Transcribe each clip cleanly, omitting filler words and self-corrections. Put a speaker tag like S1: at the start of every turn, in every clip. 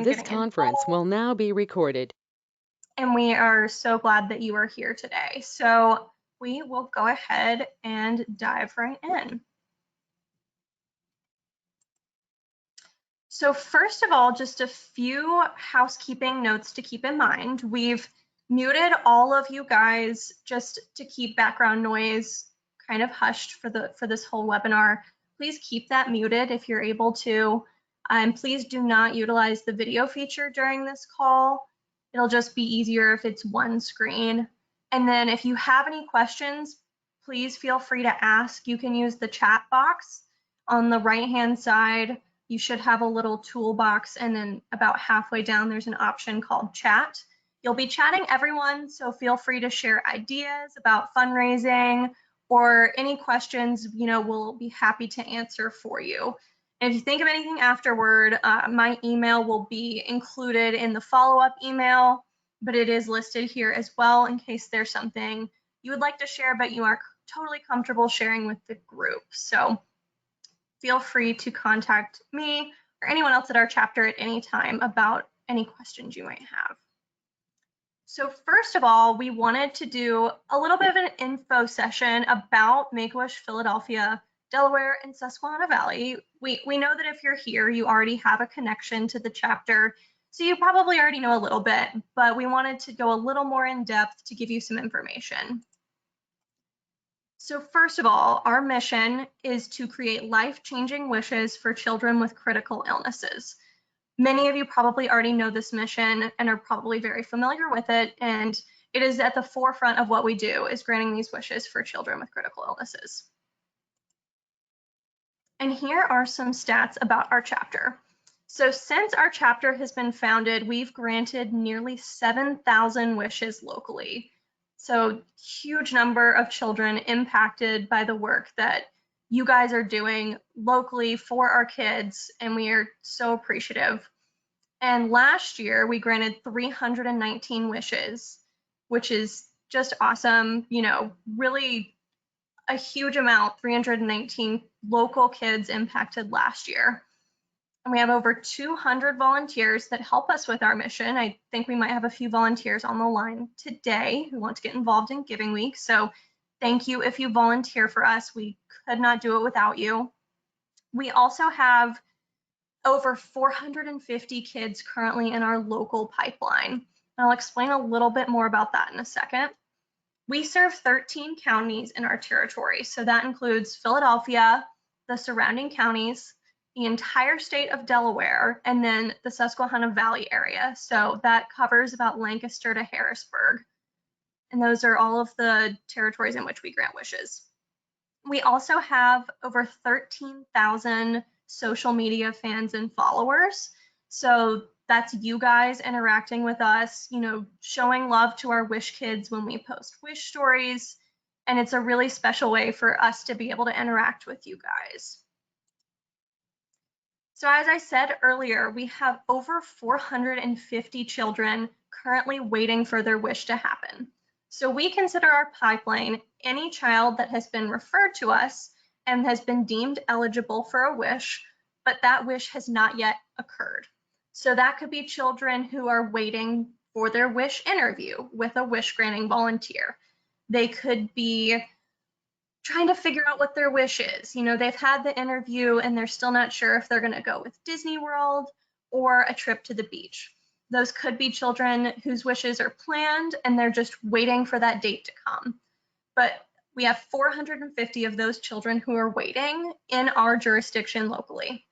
S1: This conference will now be recorded.
S2: And we are so glad that you are here today. So we will go ahead and dive right in. So first of all, just a few housekeeping notes to keep in mind. We've muted all of you guys just to keep background noise kind of hushed for this whole webinar. Please keep that muted if you're able to. Please do not utilize the video feature during this call. It'll just be easier if it's one screen. And then if you have any questions, please feel free to ask. You can use the chat box on the right-hand side. You should have a little toolbox, and then about halfway down, there's an option called chat. You'll be chatting everyone, so feel free to share ideas about fundraising or any questions, we'll be happy to answer for you. And if you think of anything afterward, my email will be included in the follow-up email, but it is listed here as well in case there's something you would like to share, but you are totally comfortable sharing with the group. So feel free to contact me or anyone else at our chapter at any time about any questions you might have. So first of all, we wanted to do a little bit of an info session about Make-A-Wish Philadelphia, Delaware, and Susquehanna Valley. We know that if you're here, you already have a connection to the chapter, so you probably already know a little bit, but we wanted to go a little more in depth to give you some information. So first of all, our mission is to create life-changing wishes for children with critical illnesses. Many of you probably already know this mission and are probably very familiar with it, and it is at the forefront of what we do, is granting these wishes for children with critical illnesses. And here are some stats about our chapter. So since our chapter has been founded, we've granted nearly 7,000 wishes locally. So huge number of children impacted by the work that you guys are doing locally for our kids, and we are so appreciative. And last year we granted 319 wishes, which is just awesome, really a huge amount, 319 local kids impacted last year. And we have over 200 volunteers that help us with our mission. I think we might have a few volunteers on the line today who want to get involved in Giving Week. So thank you if you volunteer for us. We could not do it without you. We also have over 450 kids currently in our local pipeline. I'll explain a little bit more about that in a second. We serve 13 counties in our territory, so that includes Philadelphia, the surrounding counties, the entire state of Delaware, and then the Susquehanna Valley area. So that covers about Lancaster to Harrisburg. And those are all of the territories in which we grant wishes. We also have over 13,000 social media fans and followers. So that's you guys interacting with us, showing love to our wish kids when we post wish stories. And it's a really special way for us to be able to interact with you guys. So as I said earlier, we have over 450 children currently waiting for their wish to happen. So we consider our pipeline any child that has been referred to us and has been deemed eligible for a wish, but that wish has not yet occurred. So that could be children who are waiting for their wish interview with a wish granting volunteer. They could be trying to figure out what their wish is. They've had the interview and they're still not sure if they're going to go with Disney World or a trip to the beach. Those could be children whose wishes are planned and they're just waiting for that date to come. But we have 450 of those children who are waiting in our jurisdiction locally.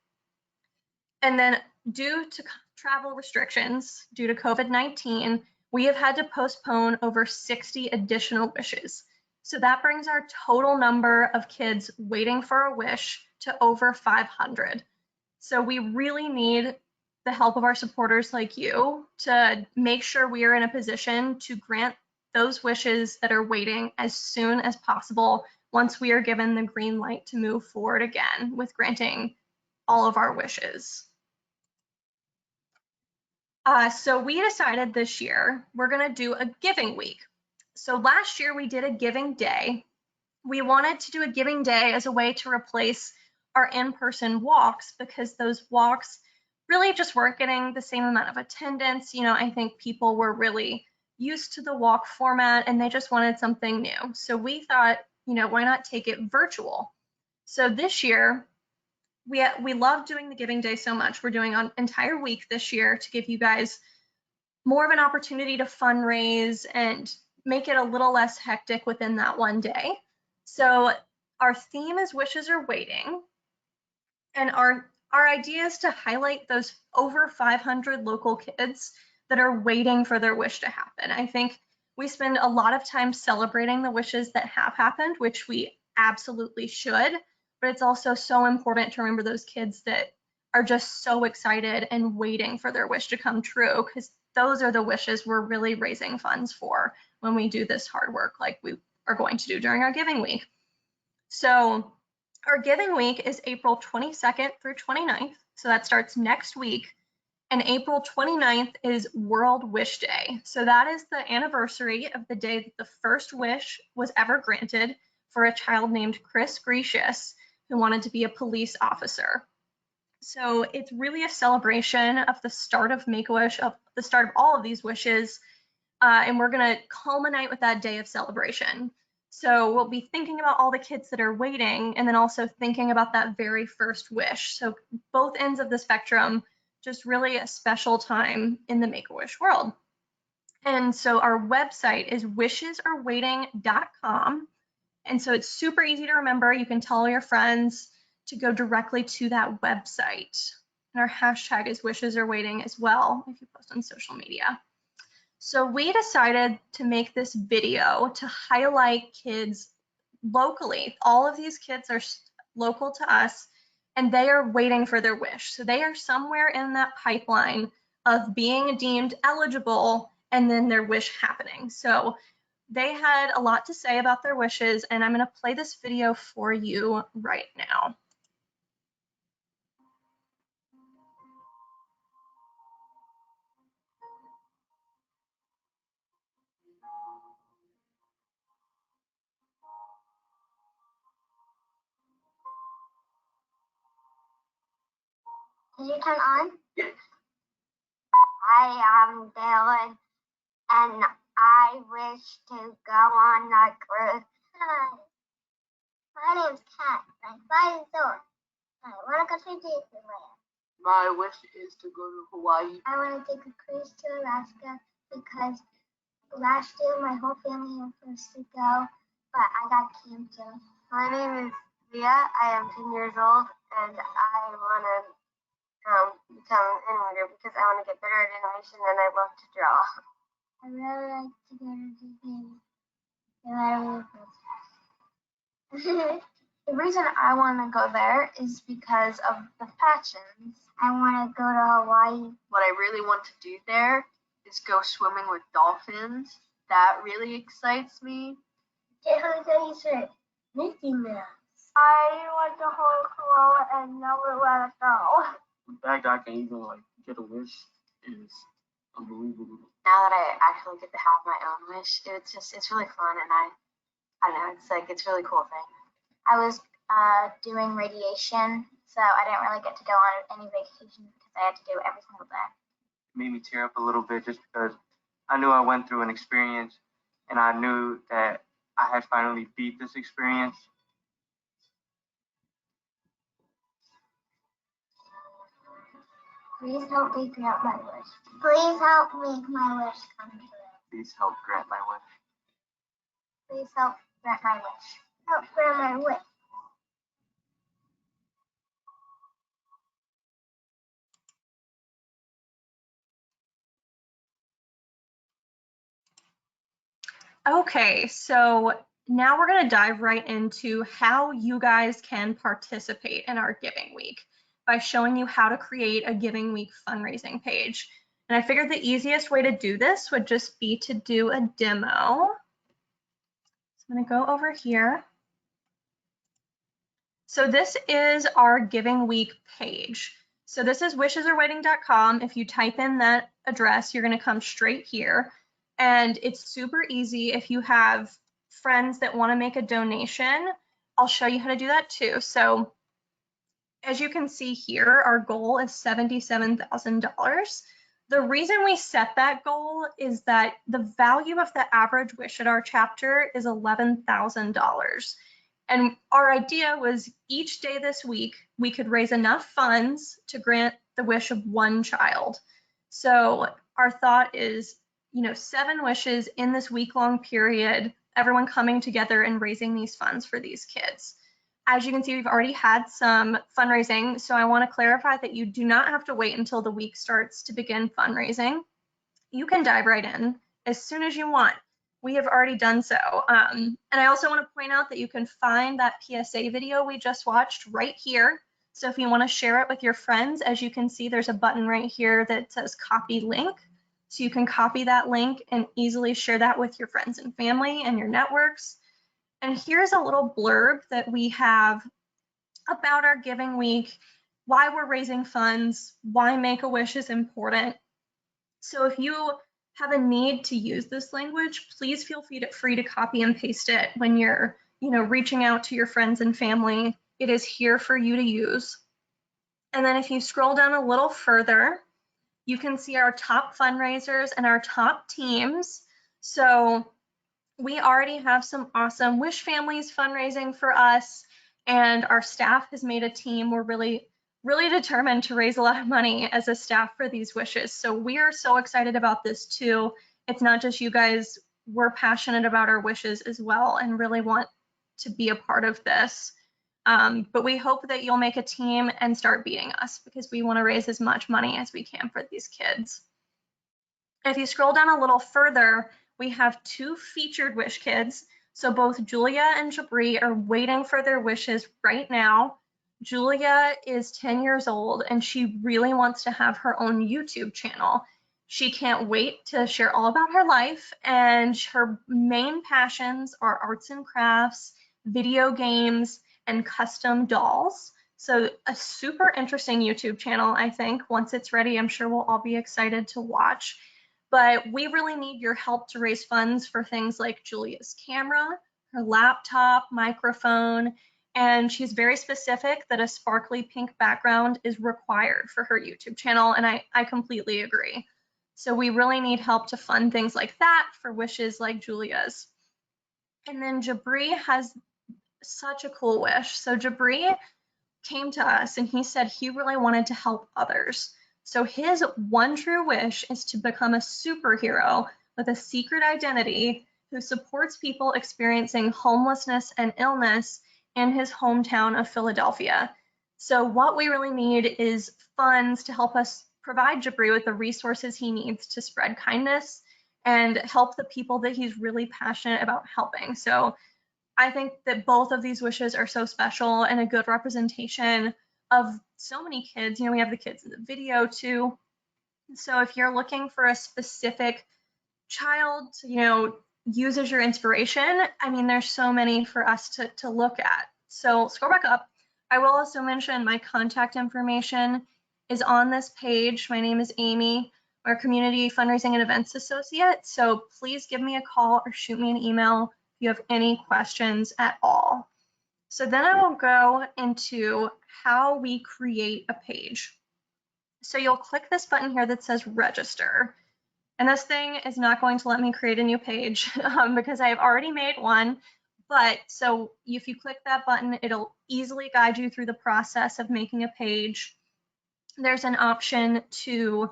S2: And then due to travel restrictions, due to COVID-19, we have had to postpone over 60 additional wishes. So that brings our total number of kids waiting for a wish to over 500. So we really need the help of our supporters like you to make sure we are in a position to grant those wishes that are waiting as soon as possible once we are given the green light to move forward again with granting all of our wishes. So we decided this year we're going to do a giving week. So last year we did a giving day. We wanted to do a giving day as a way to replace our in-person walks because those walks really just weren't getting the same amount of attendance. I think people were really used to the walk format and they just wanted something new. So we thought, why not take it virtual? So this year, we love doing the Giving Day so much. We're doing an entire week this year to give you guys more of an opportunity to fundraise and make it a little less hectic within that one day. So our theme is Wishes Are Waiting. And our idea is to highlight those over 500 local kids that are waiting for their wish to happen. I think we spend a lot of time celebrating the wishes that have happened, which we absolutely should, but it's also so important to remember those kids that are just so excited and waiting for their wish to come true, because those are the wishes we're really raising funds for when we do this hard work like we are going to do during our giving week. So our giving week is April 22nd through 29th. So that starts next week. And April 29th is World Wish Day. So that is the anniversary of the day that the first wish was ever granted for a child named Chris Gracious, who wanted to be a police officer. So it's really a celebration of the start of Make-A-Wish, of the start of all of these wishes. And we're going to culminate with that day of celebration. So we'll be thinking about all the kids that are waiting and then also thinking about that very first wish. So both ends of the spectrum, just really a special time in the Make-A-Wish world. And so our website is wishesarewaiting.com. And so it's super easy to remember. You can tell your friends to go directly to that website. And our hashtag is wishesarawaiting as well if you post on social media. So we decided to make this video to highlight kids locally. All of these kids are local to us and they are waiting for their wish. So they are somewhere in that pipeline of being deemed eligible and then their wish happening. So they had a lot to say about their wishes, and I'm going to play this video for you right now.
S3: Did you turn on? Yes. I am Dylan, and I wish to go on a cruise. Hi. My name's Kat. I'm 5 years old. I want to go to Disneyland.
S4: My wish is to go to Hawaii.
S3: I want to take a cruise to Alaska because last year my whole family was supposed to go, but I got canceled.
S4: My name is Leah. I am 10 years old, and I want to become an animator because I want to get better at animation and I love to draw.
S3: I really like to go to Disneyland. And
S4: The reason I want to go there is because of the passions.
S3: I want to go to Hawaii.
S4: What I really want to do there is go swimming with dolphins. That really excites me.
S3: Mickey Mouse.
S4: I want to hold koala and never let it go.
S5: The fact I can even get a wish is unbelievable.
S4: Now that I actually get to have my own wish, it's really fun, and I don't know, it's really cool thing.
S3: I was doing radiation, so I didn't really get to go on any vacations because I had to do it every single day.
S5: It made me tear up a little bit just because I knew I went through an experience and I knew that I had finally beat this experience.
S3: Please help me grant my wish. Please help make my wish come true.
S5: Please help grant my wish.
S3: Please help grant my wish. Help grant my wish.
S2: Okay, so now we're going to dive right into how you guys can participate in our Giving Week by showing you how to create a Giving Week fundraising page. And I figured the easiest way to do this would just be to do a demo. So I'm going to go over here. So this is our Giving Week page. So this is wishesarewaiting.com. If you type in that address, you're going to come straight here. And it's super easy. If you have friends that want to make a donation, I'll show you how to do that too. So As you can see here, our goal is $77,000. The reason we set that goal is that the value of the average wish at our chapter is $11,000. And our idea was each day this week, we could raise enough funds to grant the wish of one child. So our thought is, 7 wishes in this week-long period, everyone coming together and raising these funds for these kids. As you can see, we've already had some fundraising, so I want to clarify that you do not have to wait until the week starts to begin fundraising. You can dive right in as soon as you want. We have already done so. And I also want to point out that you can find that PSA video we just watched right here. So if you want to share it with your friends, as you can see, there's a button right here that says copy link. So you can copy that link and easily share that with your friends and family and your networks. And here's a little blurb that we have about our giving week, why we're raising funds, why Make-A-Wish is important. So if you have a need to use this language, please feel free to copy and paste it when you're, reaching out to your friends and family. It is here for you to use. And then if you scroll down a little further, you can see our top fundraisers and our top teams. So we already have some awesome Wish families fundraising for us, and our staff has made a team. We're really determined to raise a lot of money as a staff for these wishes. So we are so excited about this too. It's not just you guys, we're passionate about our wishes as well and really want to be a part of this. But we hope that you'll make a team and start beating us because we want to raise as much money as we can for these kids. If you scroll down a little further, we have 2 featured Wish kids. So both Julia and Jabri are waiting for their wishes right now. Julia is 10 years old and she really wants to have her own YouTube channel. She can't wait to share all about her life, and her main passions are arts and crafts, video games, and custom dolls. So a super interesting YouTube channel, I think. Once it's ready, I'm sure we'll all be excited to watch. But we really need your help to raise funds for things like Julia's camera, her laptop, microphone, and she's very specific that a sparkly pink background is required for her YouTube channel, and I completely agree. So we really need help to fund things like that for wishes like Julia's. And then Jabri has such a cool wish. So Jabri came to us and he said he really wanted to help others. So his one true wish is to become a superhero with a secret identity who supports people experiencing homelessness and illness in his hometown of Philadelphia. So what we really need is funds to help us provide Jabri with the resources he needs to spread kindness and help the people that he's really passionate about helping. So I think that both of these wishes are so special and a good representation of so many kids. We have the kids in the video too. So if you're looking for a specific child, use as your inspiration, there's so many for us to look at. So scroll back up. I will also mention my contact information is on this page. My name is Amy, our Community Fundraising and Events Associate. So please give me a call or shoot me an email if you have any questions at all. So then I will go into how we create a page. So you'll click this button here that says register. And this thing is not going to let me create a new page because I have already made one. But so if you click that button, it'll easily guide you through the process of making a page. There's an option to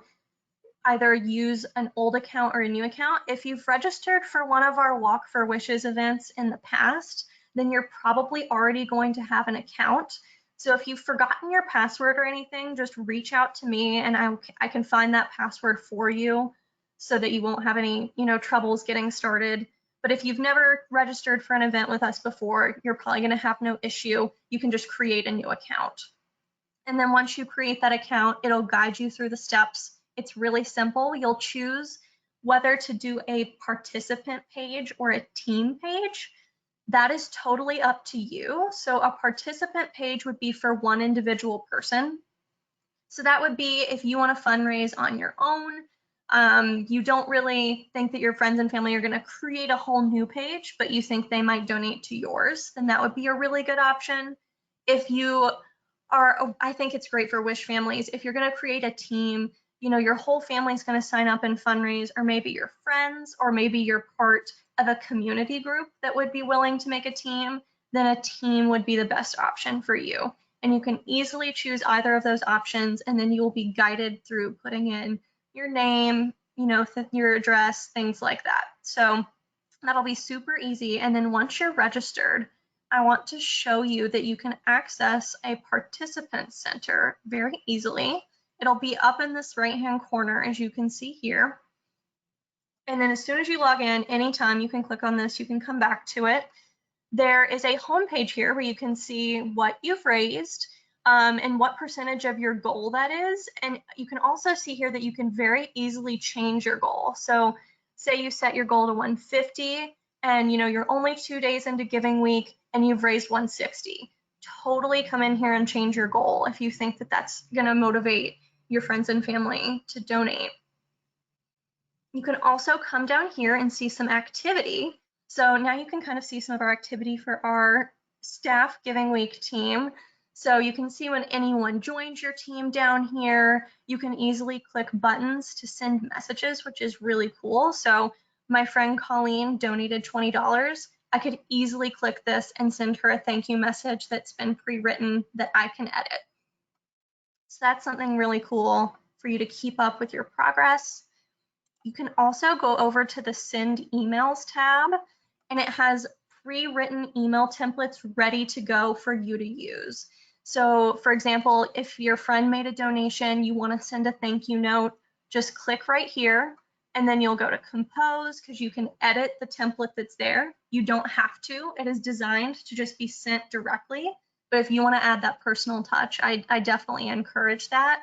S2: either use an old account or a new account. If you've registered for one of our Walk for Wishes events in the past, then you're probably already going to have an account. So if you've forgotten your password or anything, just reach out to me and I can find that password for you so that you won't have any, troubles getting started. But if you've never registered for an event with us before, you're probably going to have no issue. You can just create a new account. And then once you create that account, it'll guide you through the steps. It's really simple. You'll choose whether to do a participant page or a team page. That is totally up to you. So a participant page would be for one individual person. So that would be if you want to fundraise on your own, you don't really think that your friends and family are going to create a whole new page, but you think they might donate to yours, then that would be a really good option. If you I think it's great for wish families. If you're going to create a team, you know, your whole family is going to sign up and fundraise, or maybe your friends, or maybe you're part of a community group that would be willing to make a team, then a team would be the best option for you. And you can easily choose either of those options, and then you will be guided through putting in your name, you know, your address, things like that. So that'll be super easy. And then once you're registered, I want to show you that you can access a participant center very easily. It'll be up in this right-hand corner, as you can see here. And then as soon as you log in, anytime you can click on this, you can come back to it. There is a home page here where you can see what you've raised and what percentage of your goal that is. And you can also see here that you can very easily change your goal. So say you set your goal to 150 and you know you're only 2 days into giving week and you've raised 160. Totally come in here and change your goal if you think that that's going to motivate your friends and family to donate. You can also come down here and see some activity. So now you can kind of see some of our activity for our staff giving week team. So you can see when anyone joins your team down here, you can easily click buttons to send messages, which is really cool. So my friend Colleen donated $20. I could easily click this and send her a thank you message that's been pre-written that I can edit. So that's something really cool for you to keep up with your progress. You can also go over to the Send Emails tab, and it has pre-written email templates ready to go for you to use. So for example, if your friend made a donation, you want to send a thank you note, just click right here, and then you'll go to Compose because you can edit the template that's there. You don't have to. It is designed to just be sent directly. But if you want to add that personal touch, I definitely encourage that.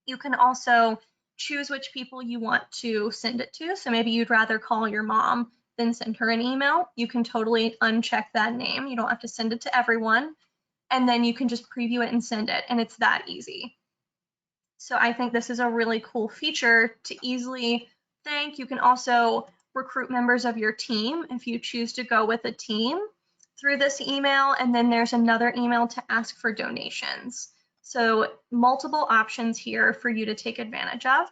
S2: You can also choose which people you want to send it to. So maybe you'd rather call your mom than send her an email. You can totally uncheck that name. You don't have to send it to everyone. And then you can just preview it and send it. And it's that easy. So I think this is a really cool feature to easily thank. You can also recruit members of your team if you choose to go with a team through this email. And then there's another email to ask for donations. So multiple options here for you to take advantage of.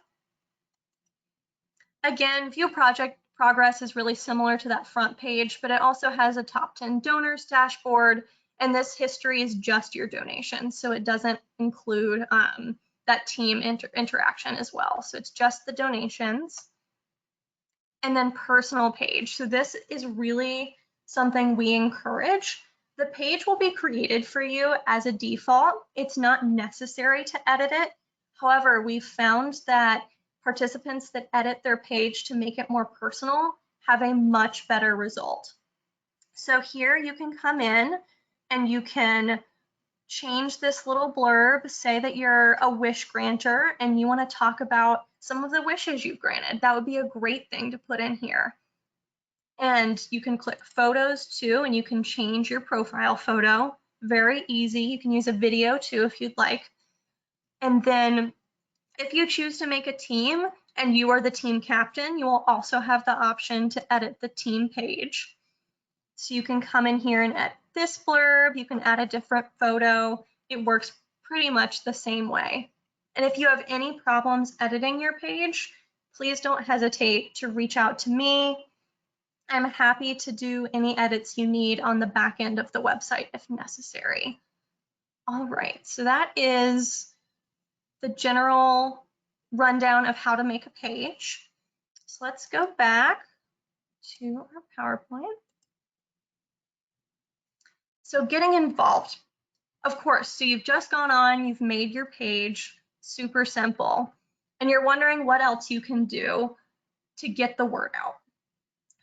S2: Again, view project progress is really similar to that front page, but it also has a top 10 donors dashboard, and this history is just your donations. So it doesn't include that team interaction as well. So it's just the donations. And then personal page. So this is really something we encourage. The page will be created for you as a default. It's not necessary to edit it. However, we've found that participants that edit their page to make it more personal have a much better result. So here you can come in and you can change this little blurb, say that you're a wish granter and you want to talk about some of the wishes you've granted. That would be a great thing to put in here. And you can click photos too, and you can change your profile photo. Very easy. You can use a video too if you'd like. And then if you choose to make a team and you are the team captain, you will also have the option to edit the team page. So you can come in here and edit this blurb. You can add a different photo. It works pretty much the same way. And if you have any problems editing your page, please don't hesitate to reach out to me. I'm happy to do any edits you need on the back end of the website if necessary. All right, so that is the general rundown of how to make a page. So let's go back to our PowerPoint. So getting involved, of course, so you've just gone on, you've made your page, super simple, and you're wondering what else you can do to get the word out.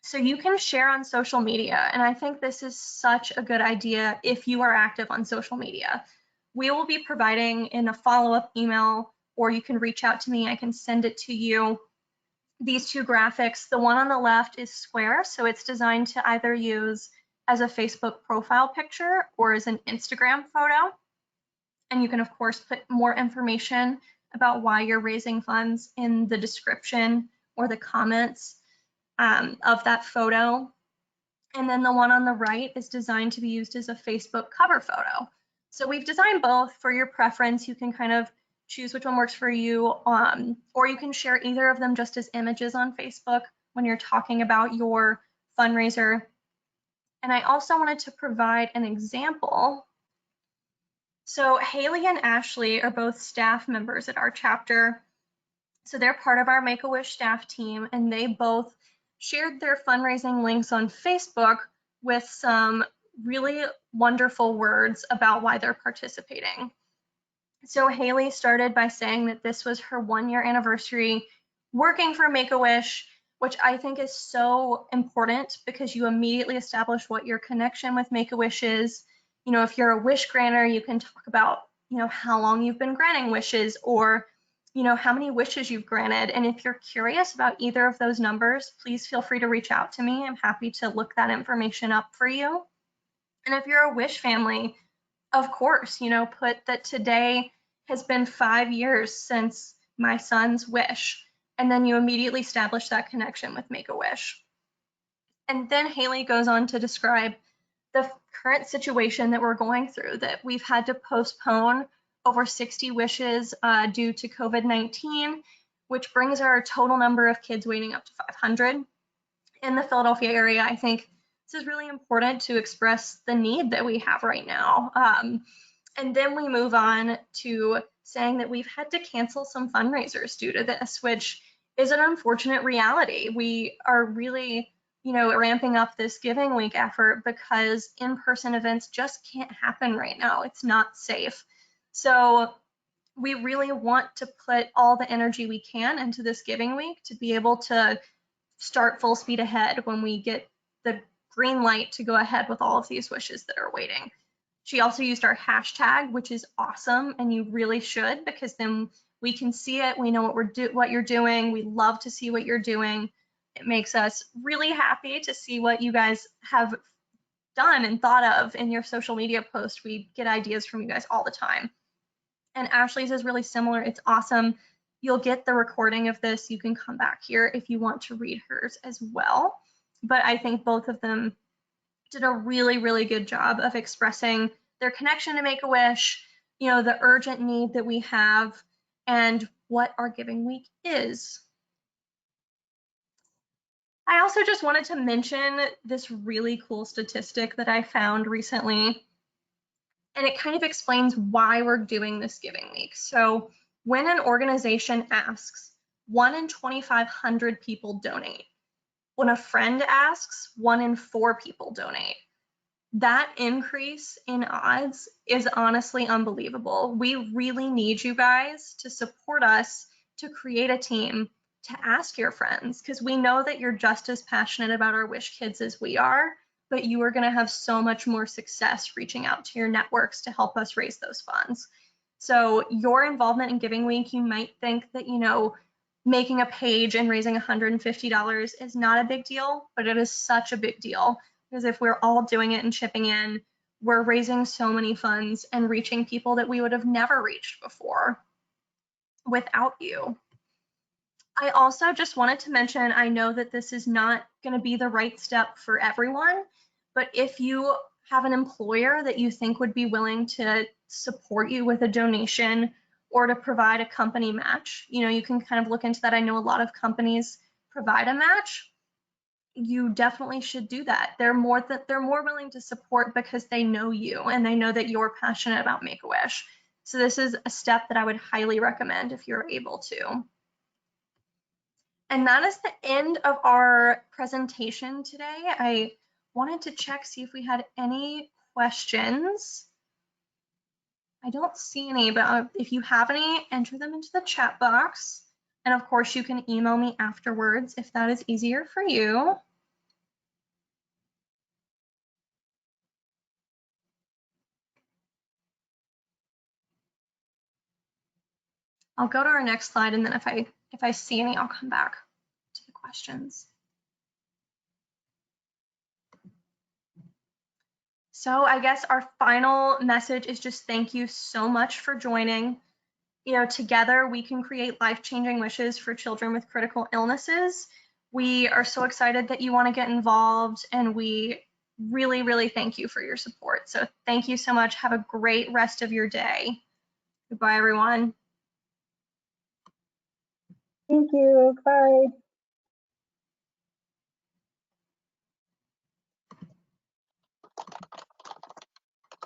S2: So you can share on social media, and I think this is such a good idea if you are active on social media. We will be providing in a follow-up email, or you can reach out to me, I can send it to you. These two graphics, the one on the left is square, so it's designed to either use as a Facebook profile picture or as an Instagram photo. And you can, of course, put more information about why you're raising funds in the description or the comments of that photo. And then the one on the right is designed to be used as a Facebook cover photo. So we've designed both for your preference. You can kind of choose which one works for you, or you can share either of them just as images on Facebook when you're talking about your fundraiser. And I also wanted to provide an example. So Haley and Ashley are both staff members at our chapter. So they're part of our Make-A-Wish staff team, and they both shared their fundraising links on Facebook with some really wonderful words about why they're participating. So Haley started by saying that this was her 1-year anniversary working for Make-A-Wish, which I think is so important because you immediately establish what your connection with Make-A-Wish is. You know, if you're a wish granter, you can talk about, you know, how long you've been granting wishes, or, you know, how many wishes you've granted. And if you're curious about either of those numbers, please feel free to reach out to me. I'm happy to look that information up for you. And if you're a wish family, of course, you know, put that today has been 5 years since my son's wish. And then you immediately establish that connection with Make-A-Wish. And then Haley goes on to describe the current situation that we're going through, that we've had to postpone over 60 wishes due to COVID-19, which brings our total number of kids waiting up to 500 in the Philadelphia area. I think this is really important to express the need that we have right now. And then we move on to saying that we've had to cancel some fundraisers due to this, which is an unfortunate reality. We are really, you know, ramping up this Giving Week effort because in-person events just can't happen right now. It's not safe. So we really want to put all the energy we can into this Giving Week to be able to start full speed ahead when we get the green light to go ahead with all of these wishes that are waiting. She also used our hashtag, which is awesome, and you really should, because then we can see it. We know what you're doing. We love to see what you're doing. It makes us really happy to see what you guys have done and thought of in your social media posts. We get ideas from you guys all the time. And Ashley's is really similar. It's awesome. You'll get the recording of this. You can come back here if you want to read hers as well. But I think both of them did a really, really good job of expressing their connection to Make-A-Wish, you know, the urgent need that we have, and what our Giving Week is. I also just wanted to mention this really cool statistic that I found recently, and it kind of explains why we're doing this Giving Week. So when an organization asks, 1 in 2,500 people donate. When a friend asks, 1 in 4 people donate. That increase in odds is honestly unbelievable. We really need you guys to support us to create a team to ask your friends, because we know that you're just as passionate about our wish kids as we are, but you are going to have so much more success reaching out to your networks to help us raise those funds. So your involvement in Giving Week, you might think that, you know, making a page and raising $150 is not a big deal, but it is such a big deal. Because if we're all doing it and chipping in, we're raising so many funds and reaching people that we would have never reached before without you. I also just wanted to mention, I know that this is not going to be the right step for everyone, but if you have an employer that you think would be willing to support you with a donation or to provide a company match, you know, you can kind of look into that. I know a lot of companies provide a match. You definitely should do that. They're more willing to support because they know you and they know that you're passionate about Make-A-Wish. So this is a step that I would highly recommend if you're able to. And that is the end of our presentation today. I wanted to check, see if we had any questions. I don't see any, but if you have any, enter them into the chat box. And of course, you can email me afterwards if that is easier for you. I'll go to our next slide, and then if I see any, I'll come back to the questions. So I guess our final message is just thank you so much for joining. You know, together we can create life-changing wishes for children with critical illnesses. We are so excited that you want to get involved, and we really, really thank you for your support. So thank you so much. Have a great rest of your day. Goodbye, everyone.
S6: Thank you. Bye.